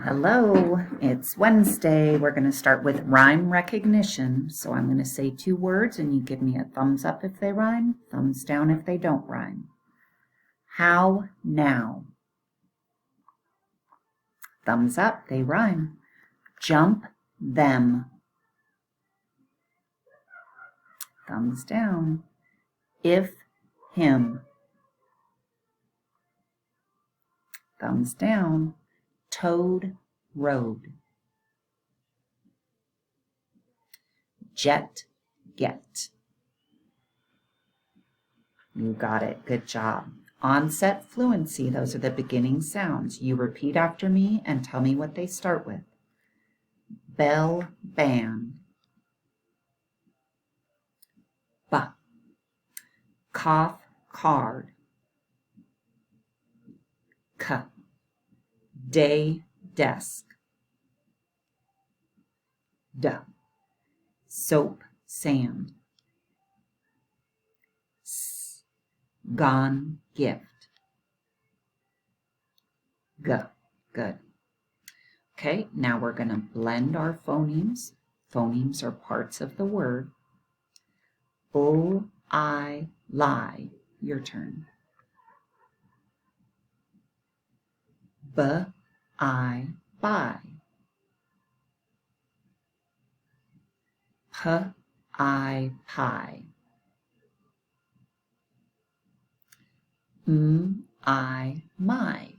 Hello, it's Wednesday. We're going to start with rhyme recognition. So I'm going to say two words and you give me a thumbs up if they rhyme, thumbs down if they don't rhyme. How now? Thumbs up, they rhyme. Jump them. Thumbs down. If him. Thumbs down. Toad road. Jet get. You got it. Good job. Onset fluency. Those are the beginning sounds. You repeat after me and tell me what they start with. Bell band. Ba. Cough card. Ka. Day desk. Da. Soap sand. S. Gone gift. G. Good. Okay, now we're going to blend our phonemes. Phonemes are parts of the word. O, I, lie. Your turn. B, I, buy. P, I, pie. M, I, my.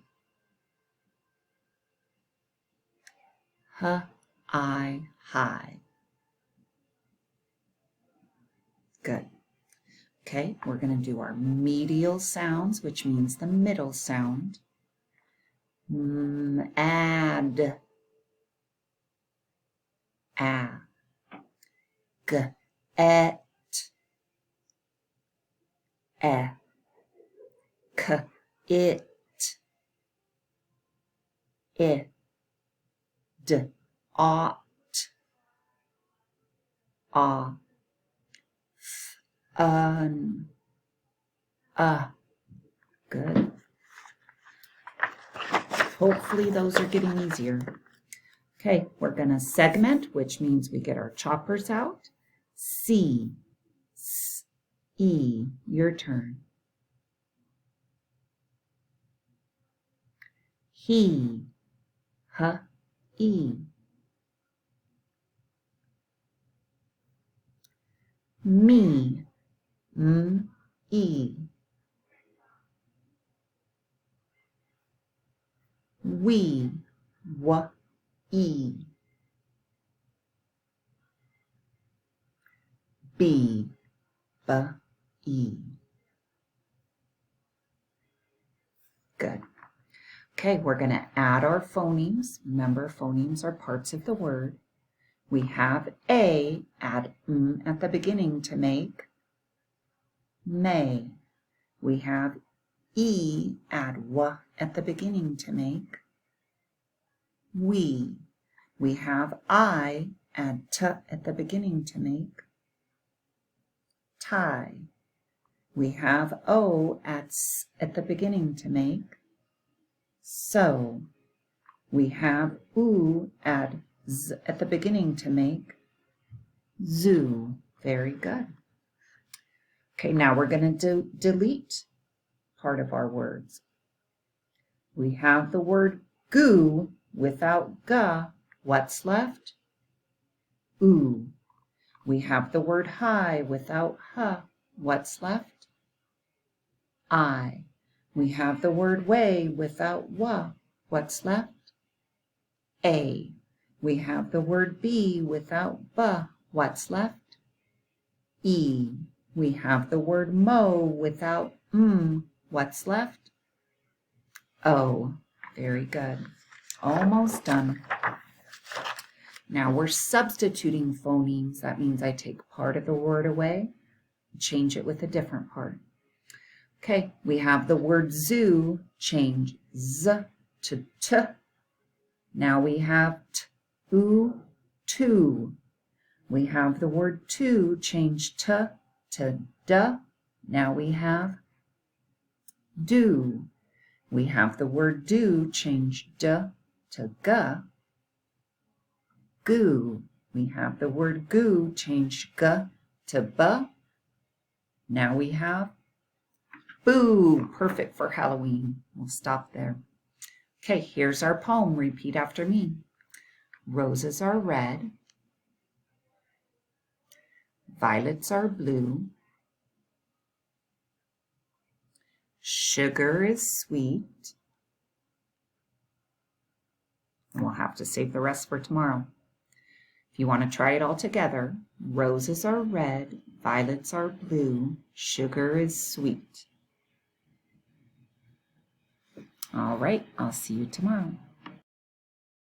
H, I, high. Good. Okay, we're going to do our medial sounds, which means the middle sound. Add. A. G. Et. E. K. It. I. D. Ought. A. Good. Hopefully those are getting easier. Okay, we're going to segment, which means we get our choppers out. C, S, E, your turn. He, H, E. Me, M, E. We, W, E. B, B, E. Good. Okay, we're going to add our phonemes. Remember, phonemes are parts of the word. We have A, add M at the beginning to make may. We have E, add W at the beginning to make we. We have I, add T at the beginning to make tie. We have O, add S at the beginning to make so. We have U, add Z at the beginning to make zoo. Very good. Okay, now we're going to delete part of our words. We have the word goo without g. What's left? Oo. We have the word high without h. What's left? I. We have the word way without w. What's left? A. We have the word be without b. What's left? E. We have the word mow without m. What's left? O. Very good. Almost done. Now we're substituting phonemes. That means I take part of the word away, change it with a different part. Okay, we have the word zoo, change z to t. Now we have t-oo, two. We have the word to, change t to d. Now we have do. We have the word do, change d to G. Goo. We have the word goo change G to B. Now we have boo. Perfect for Halloween. We'll stop there. Okay, here's our poem. Repeat after me. Roses are red. Violets are blue. Sugar is sweet. We'll have to save the rest for tomorrow. If you want to try it all together, roses are red, violets are blue, sugar is sweet. All right, I'll see you tomorrow.